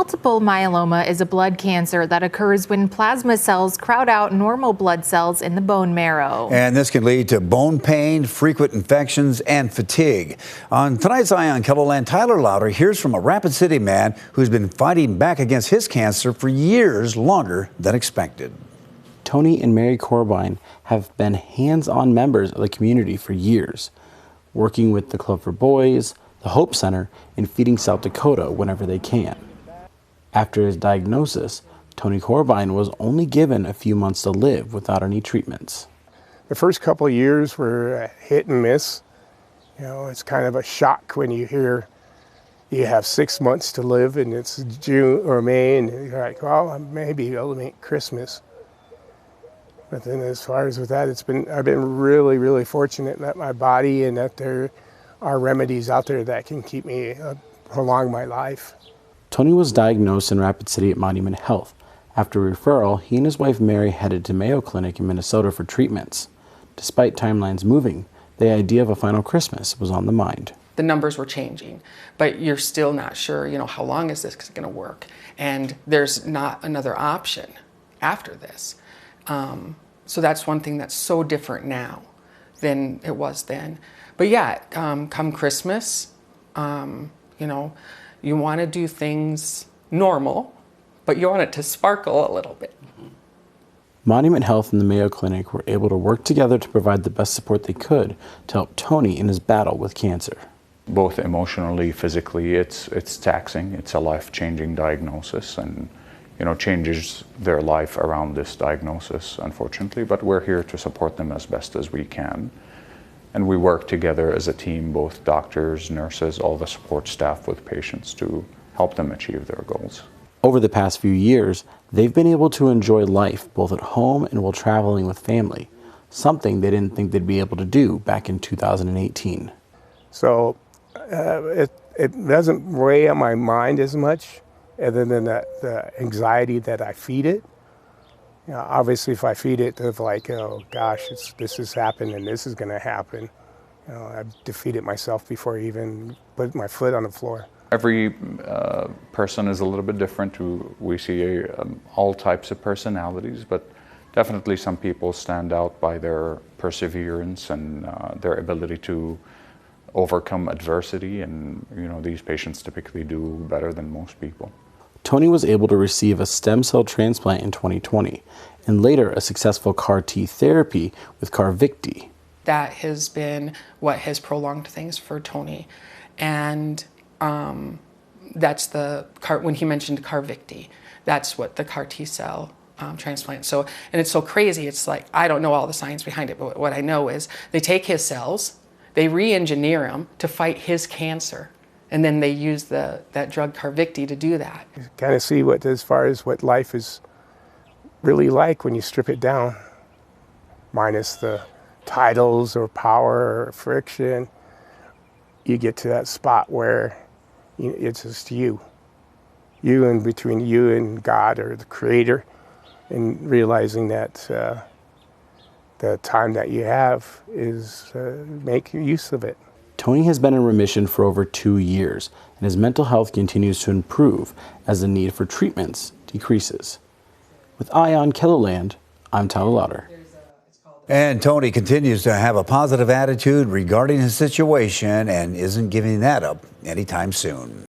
Multiple myeloma is a blood cancer that occurs when plasma cells crowd out normal blood cells in the bone marrow. And this can lead to bone pain, frequent infections, and fatigue. On tonight's Eye on Keloland, Tyler Louder hears from a Rapid City man who's been fighting back against his cancer for years longer than expected. Tony and Mary Corbine have been hands-on members of the community for years, working with the Club for Boys, the Hope Center, and Feeding South Dakota whenever they can. After his diagnosis, Tony Corbine was only given a few months to live without any treatments. The first couple of years were hit and miss. You know, it's kind of a shock when you hear you have 6 months to live and it's June or May, and you're like, well, maybe I'll make Christmas. But then as far as with that, I've been really, really fortunate that my body and that there are remedies out there that can keep me, prolong my life. Tony was diagnosed in Rapid City at Monument Health. After referral, he and his wife Mary headed to Mayo Clinic in Minnesota for treatments. Despite timelines moving, the idea of a final Christmas was on the mind. The numbers were changing, but you're still not sure, how long is this going to work? And there's not another option after this. So that's one thing that's so different now than it was then. But yeah, come Christmas, you want to do things normal, but you want it to sparkle a little bit. Monument Health and the Mayo Clinic were able to work together to provide the best support they could to help Tony in his battle with cancer. Both emotionally, physically, it's taxing. It's a life-changing diagnosis, and changes their life around this diagnosis, unfortunately. But we're here to support them as best as we can. And we work together as a team, both doctors, nurses, all the support staff with patients to help them achieve their goals. Over the past few years, they've been able to enjoy life both at home and while traveling with family, something they didn't think they'd be able to do back in 2018. So it doesn't weigh on my mind as much, other than the anxiety that I feed it. Obviously, if I feed it of like, oh gosh, this has happened and this is going to happen, I've defeated myself before I even put my foot on the floor. Every person is a little bit different. We see all types of personalities, but definitely some people stand out by their perseverance and their ability to overcome adversity, and these patients typically do better than most people. Tony was able to receive a stem cell transplant in 2020 and later a successful CAR T therapy with Carvykti. That has been what has prolonged things for Tony. And that's when he mentioned Carvykti, that's what the CAR T cell transplant. So, and it's so crazy, it's like, I don't know all the science behind it, but what I know is they take his cells, they re-engineer them to fight his cancer. And then they use that drug Carvykti to do that. You kind of see as far as what life is really like when you strip it down, minus the titles or power or friction. You get to that spot where it's just you and between you and God or the Creator, and realizing that the time that you have is make use of it. Tony has been in remission for over 2 years, and his mental health continues to improve as the need for treatments decreases. With Eye on Keloland, I'm Tyler Louder. And Tony continues to have a positive attitude regarding his situation and isn't giving that up anytime soon.